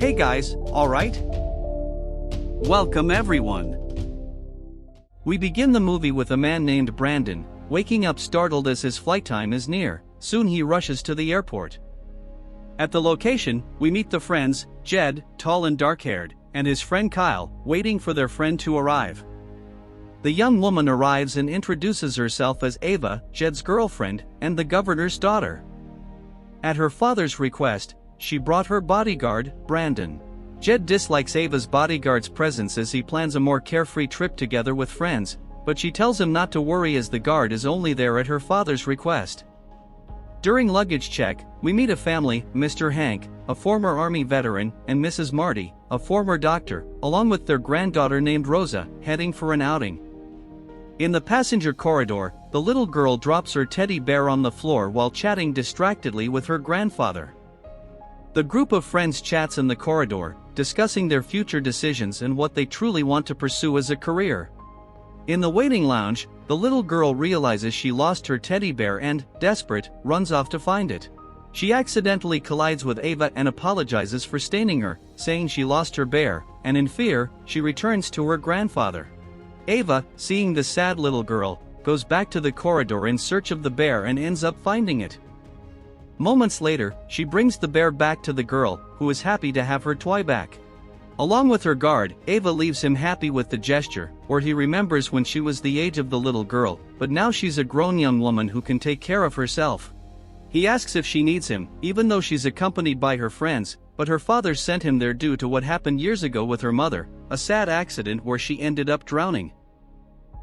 Hey guys, alright? Welcome everyone. We begin the movie with a man named Brandon, waking up startled as his flight time is near. Soon he rushes to the airport. At the location, we meet the friends, Jed, tall and dark-haired, and his friend Kyle, waiting for their friend to arrive. The young woman arrives and introduces herself as Ava, Jed's girlfriend, and the governor's daughter. At her father's request, she brought her bodyguard, Brandon. Jed dislikes Ava's bodyguard's presence as he plans a more carefree trip together with friends, but she tells him not to worry as the guard is only there at her father's request. During luggage check, we meet a family, Mr. Hank, a former Army veteran, and Mrs. Marty, a former doctor, along with their granddaughter named Rosa, heading for an outing. In the passenger corridor, the little girl drops her teddy bear on the floor while chatting distractedly with her grandfather. The group of friends chats in the corridor, discussing their future decisions and what they truly want to pursue as a career. In the waiting lounge, the little girl realizes she lost her teddy bear and, desperate, runs off to find it. She accidentally collides with Ava and apologizes for staining her, saying she lost her bear, and in fear, she returns to her grandfather. Ava, seeing the sad little girl, goes back to the corridor in search of the bear and ends up finding it. Moments later, she brings the bear back to the girl, who is happy to have her toy back. Along with her guard, Ava leaves him happy with the gesture, where he remembers when she was the age of the little girl, but now she's a grown young woman who can take care of herself. He asks if she needs him, even though she's accompanied by her friends, but her father sent him there due to what happened years ago with her mother, a sad accident where she ended up drowning.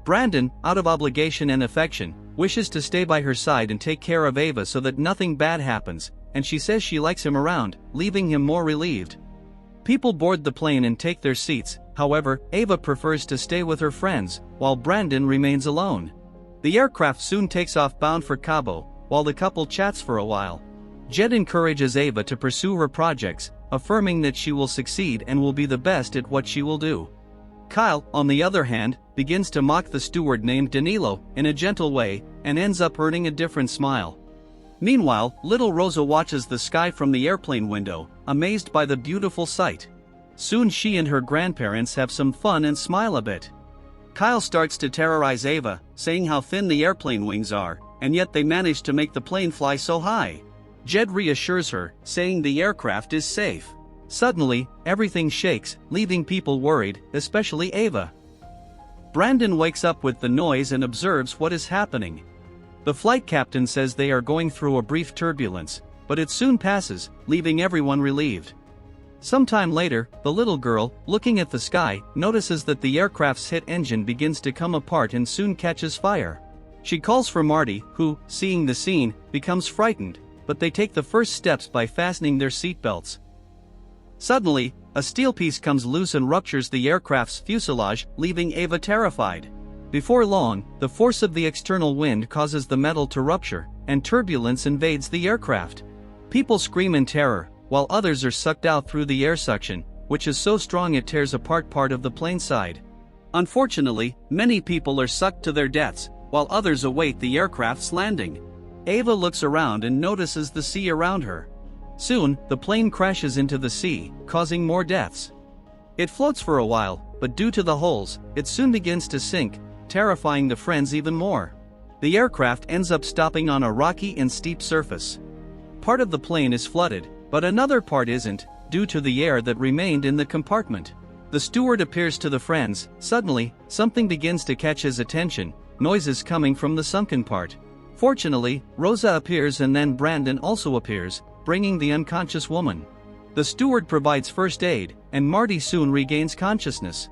Brandon, out of obligation and affection, wishes to stay by her side and take care of Ava so that nothing bad happens, and she says she likes him around, leaving him more relieved. People board the plane and take their seats, however, Ava prefers to stay with her friends, while Brandon remains alone. The aircraft soon takes off bound for Cabo, while the couple chats for a while. Jed encourages Ava to pursue her projects, affirming that she will succeed and will be the best at what she will do. Kyle, on the other hand, begins to mock the steward named Danilo, in a gentle way, and ends up earning a different smile. Meanwhile, little Rosa watches the sky from the airplane window, amazed by the beautiful sight. Soon she and her grandparents have some fun and smile a bit. Kyle starts to terrorize Ava, saying how thin the airplane wings are, and yet they manage to make the plane fly so high. Jed reassures her, saying the aircraft is safe. Suddenly, everything shakes, leaving people worried, especially Ava. Brandon wakes up with the noise and observes what is happening. The flight captain says they are going through a brief turbulence, but it soon passes, leaving everyone relieved. Sometime later, the little girl, looking at the sky, notices that the aircraft's hit engine begins to come apart and soon catches fire. She calls for Marty, who, seeing the scene, becomes frightened, but they take the first steps by fastening their seatbelts. Suddenly, a steel piece comes loose and ruptures the aircraft's fuselage, leaving Ava terrified. Before long, the force of the external wind causes the metal to rupture, and turbulence invades the aircraft. People scream in terror, while others are sucked out through the air suction, which is so strong it tears apart part of the plane side. Unfortunately, many people are sucked to their deaths, while others await the aircraft's landing. Ava looks around and notices the sea around her. Soon, the plane crashes into the sea, causing more deaths. It floats for a while, but due to the holes, it soon begins to sink, terrifying the friends even more. The aircraft ends up stopping on a rocky and steep surface. Part of the plane is flooded, but another part isn't, due to the air that remained in the compartment. The steward appears to the friends. Suddenly, something begins to catch his attention, noises coming from the sunken part. Fortunately, Rosa appears and then Brandon also appears, bringing the unconscious woman. The steward provides first aid, and Marty soon regains consciousness.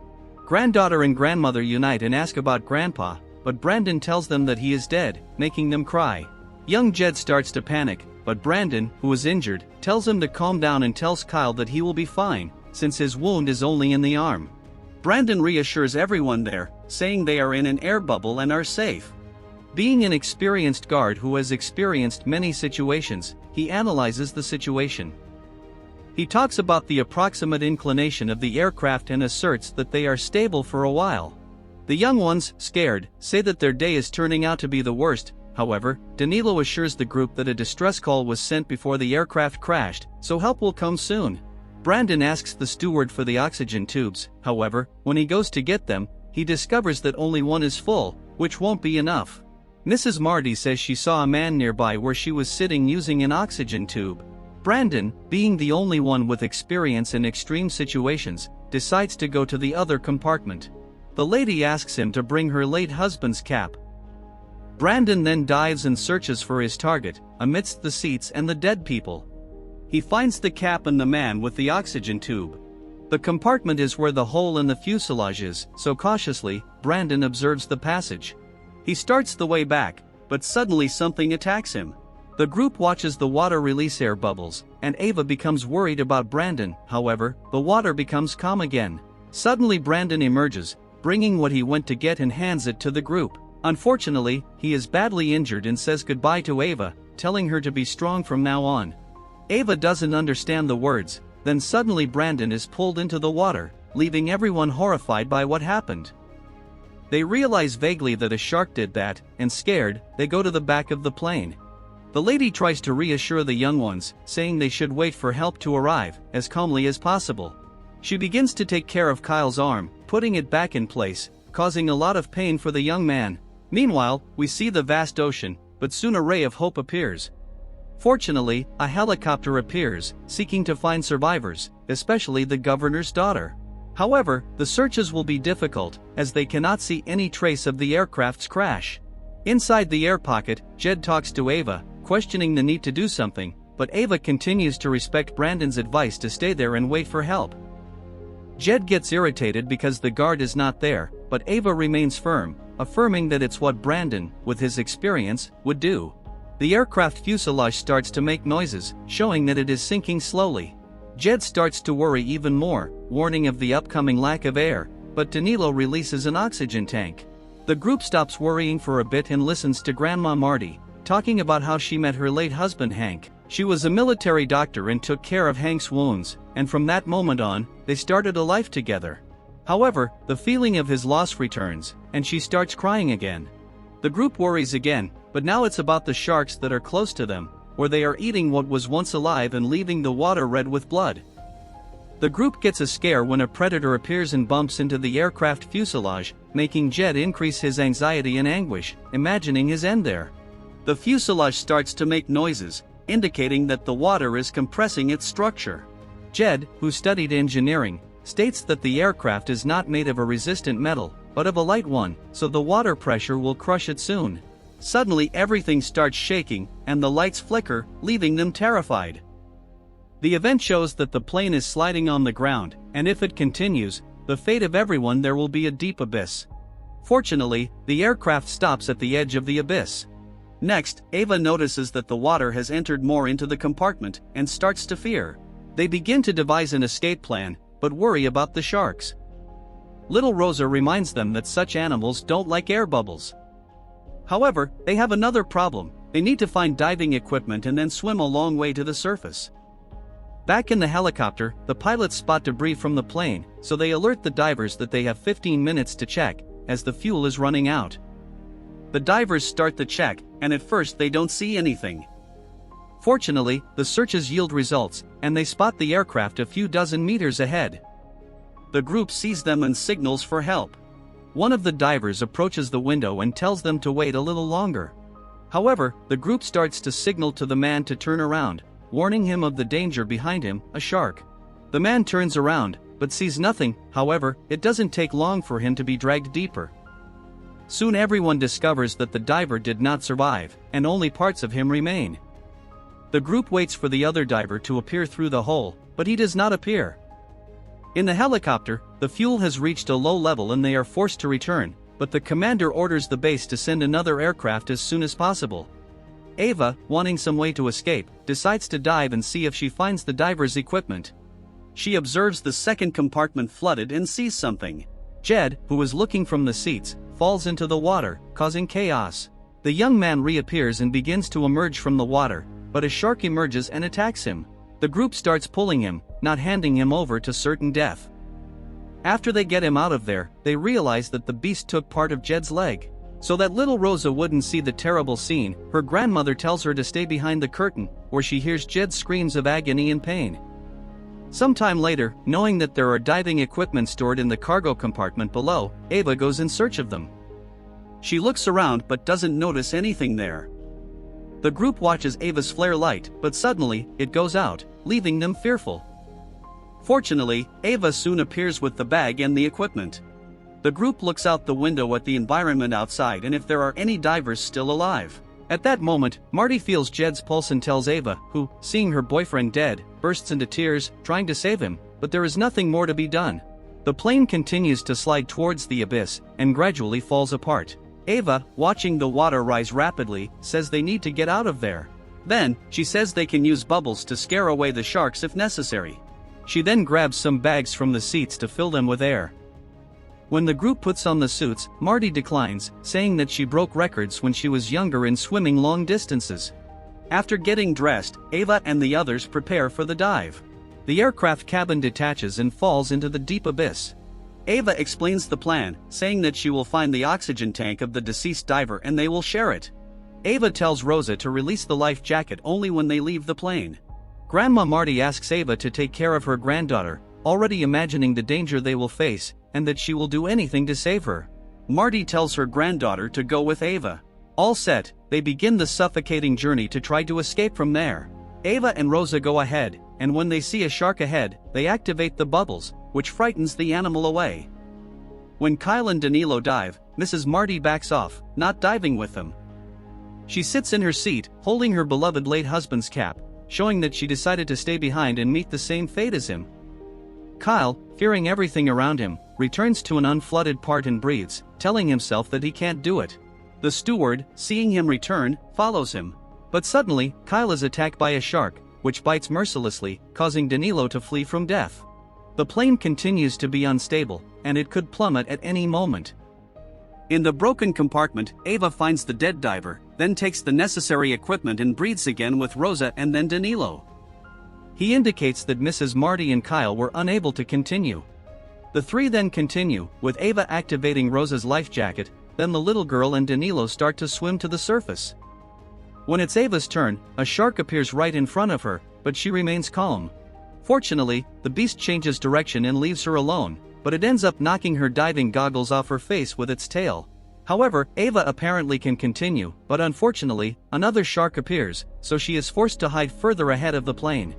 Granddaughter and grandmother unite and ask about Grandpa, but Brandon tells them that he is dead, making them cry. Young Jed starts to panic, but Brandon, who is injured, tells him to calm down and tells Kyle that he will be fine, since his wound is only in the arm. Brandon reassures everyone there, saying they are in an air bubble and are safe. Being an experienced guard who has experienced many situations, he analyzes the situation. He talks about the approximate inclination of the aircraft and asserts that they are stable for a while. The young ones, scared, say that their day is turning out to be the worst. However, Danilo assures the group that a distress call was sent before the aircraft crashed, so help will come soon. Brandon asks the steward for the oxygen tubes. However, when he goes to get them, he discovers that only one is full, which won't be enough. Mrs. Marty says she saw a man nearby where she was sitting using an oxygen tube. Brandon, being the only one with experience in extreme situations, decides to go to the other compartment. The lady asks him to bring her late husband's cap. Brandon then dives and searches for his target, amidst the seats and the dead people. He finds the cap and the man with the oxygen tube. The compartment is where the hole in the fuselage is, so cautiously, Brandon observes the passage. He starts the way back, but suddenly something attacks him. The group watches the water release air bubbles, and Ava becomes worried about Brandon. However, the water becomes calm again. Suddenly Brandon emerges, bringing what he went to get and hands it to the group. Unfortunately, he is badly injured and says goodbye to Ava, telling her to be strong from now on. Ava doesn't understand the words, then suddenly Brandon is pulled into the water, leaving everyone horrified by what happened. They realize vaguely that a shark did that, and scared, they go to the back of the plane. The lady tries to reassure the young ones, saying they should wait for help to arrive, as calmly as possible. She begins to take care of Kyle's arm, putting it back in place, causing a lot of pain for the young man. Meanwhile, we see the vast ocean, but soon a ray of hope appears. Fortunately, a helicopter appears, seeking to find survivors, especially the governor's daughter. However, the searches will be difficult, as they cannot see any trace of the aircraft's crash. Inside the air pocket, Jed talks to Ava, questioning the need to do something, but Ava continues to respect Brandon's advice to stay there and wait for help. Jed gets irritated because the guard is not there, but Ava remains firm, affirming that it's what Brandon, with his experience, would do. The aircraft fuselage starts to make noises, showing that it is sinking slowly. Jed starts to worry even more, warning of the upcoming lack of air, but Danilo releases an oxygen tank. The group stops worrying for a bit and listens to Grandma Marty, talking about how she met her late husband Hank. She was a military doctor and took care of Hank's wounds, and from that moment on, they started a life together. However, the feeling of his loss returns, and she starts crying again. The group worries again, but now it's about the sharks that are close to them, where they are eating what was once alive and leaving the water red with blood. The group gets a scare when a predator appears and bumps into the aircraft fuselage, making Jed increase his anxiety and anguish, imagining his end there. The fuselage starts to make noises, indicating that the water is compressing its structure. Jed, who studied engineering, states that the aircraft is not made of a resistant metal, but of a light one, so the water pressure will crush it soon. Suddenly everything starts shaking, and the lights flicker, leaving them terrified. The event shows that the plane is sliding on the ground, and if it continues, the fate of everyone there will be a deep abyss. Fortunately, the aircraft stops at the edge of the abyss. Next, Ava notices that the water has entered more into the compartment, and starts to fear. They begin to devise an escape plan, but worry about the sharks. Little Rosa reminds them that such animals don't like air bubbles. However, they have another problem. They need to find diving equipment and then swim a long way to the surface. Back in the helicopter, the pilots spot debris from the plane, so they alert the divers that they have 15 minutes to check, as the fuel is running out. The divers start the check, and at first they don't see anything. Fortunately, the searches yield results, and they spot the aircraft a few dozen meters ahead. The group sees them and signals for help. One of the divers approaches the window and tells them to wait a little longer. However, the group starts to signal to the man to turn around, warning him of the danger behind him, a shark. The man turns around, but sees nothing. However, it doesn't take long for him to be dragged deeper. Soon everyone discovers that the diver did not survive, and only parts of him remain. The group waits for the other diver to appear through the hole, but he does not appear. In the helicopter, the fuel has reached a low level and they are forced to return, but the commander orders the base to send another aircraft as soon as possible. Ava, wanting some way to escape, decides to dive and see if she finds the diver's equipment. She observes the second compartment flooded and sees something. Jed, who is looking from the seats, falls into the water, causing chaos. The young man reappears and begins to emerge from the water, but a shark emerges and attacks him. The group starts pulling him, not handing him over to certain death. After they get him out of there, they realize that the beast took part of Jed's leg. So that little Rosa wouldn't see the terrible scene, her grandmother tells her to stay behind the curtain, where she hears Jed's screams of agony and pain. Sometime later, knowing that there are diving equipment stored in the cargo compartment below, Ava goes in search of them. She looks around but doesn't notice anything there. The group watches Ava's flare light, but suddenly, it goes out, leaving them fearful. Fortunately, Ava soon appears with the bag and the equipment. The group looks out the window at the environment outside and if there are any divers still alive. At that moment, Marty feels Jed's pulse and tells Ava, who, seeing her boyfriend dead, bursts into tears, trying to save him, but there is nothing more to be done. The plane continues to slide towards the abyss, and gradually falls apart. Ava, watching the water rise rapidly, says they need to get out of there. Then, she says they can use bubbles to scare away the sharks if necessary. She then grabs some bags from the seats to fill them with air. When the group puts on the suits, Marty declines, saying that she broke records when she was younger in swimming long distances. After getting dressed, Ava and the others prepare for the dive. The aircraft cabin detaches and falls into the deep abyss. Ava explains the plan, saying that she will find the oxygen tank of the deceased diver and they will share it. Ava tells Rosa to release the life jacket only when they leave the plane. Grandma Marty asks Ava to take care of her granddaughter, already imagining the danger they will face, and that she will do anything to save her. Marty tells her granddaughter to go with Ava. All set, they begin the suffocating journey to try to escape from there. Ava and Rosa go ahead, and when they see a shark ahead, they activate the bubbles, which frightens the animal away. When Kyle and Danilo dive, Mrs. Marty backs off, not diving with them. She sits in her seat, holding her beloved late husband's cap, showing that she decided to stay behind and meet the same fate as him. Kyle, fearing everything around him, returns to an unflooded part and breathes, telling himself that he can't do it. The steward, seeing him return, follows him. But suddenly, Kyle is attacked by a shark, which bites mercilessly, causing Danilo to flee from death. The plane continues to be unstable, and it could plummet at any moment. In the broken compartment, Ava finds the dead diver, then takes the necessary equipment and breathes again with Rosa and then Danilo. He indicates that Mrs. Marty and Kyle were unable to continue. The three then continue, with Ava activating Rosa's life jacket, then the little girl and Danilo start to swim to the surface. When it's Ava's turn, a shark appears right in front of her, but she remains calm. Fortunately, the beast changes direction and leaves her alone, but it ends up knocking her diving goggles off her face with its tail. However, Ava apparently can continue, but unfortunately, another shark appears, so she is forced to hide further ahead of the plane.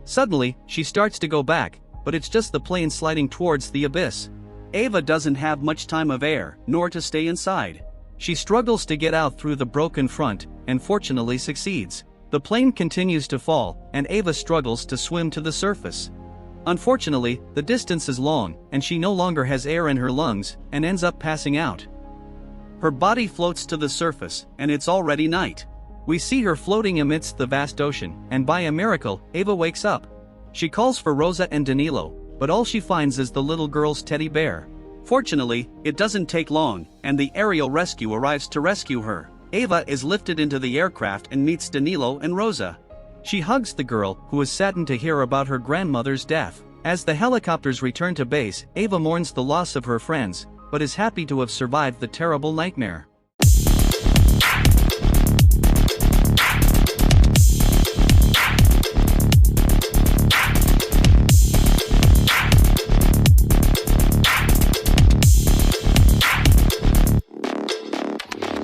Suddenly, she starts to go back, but it's just the plane sliding towards the abyss. Ava doesn't have much time of air, nor to stay inside. She struggles to get out through the broken front, and fortunately succeeds. The plane continues to fall, and Ava struggles to swim to the surface. Unfortunately, the distance is long, and she no longer has air in her lungs, and ends up passing out. Her body floats to the surface, and it's already night. We see her floating amidst the vast ocean, and by a miracle, Ava wakes up. She calls for Rosa and Danilo, but all she finds is the little girl's teddy bear. Fortunately, it doesn't take long, and the aerial rescue arrives to rescue her. Ava is lifted into the aircraft and meets Danilo and Rosa. She hugs the girl, who is saddened to hear about her grandmother's death. As the helicopters return to base, Ava mourns the loss of her friends, but is happy to have survived the terrible nightmare.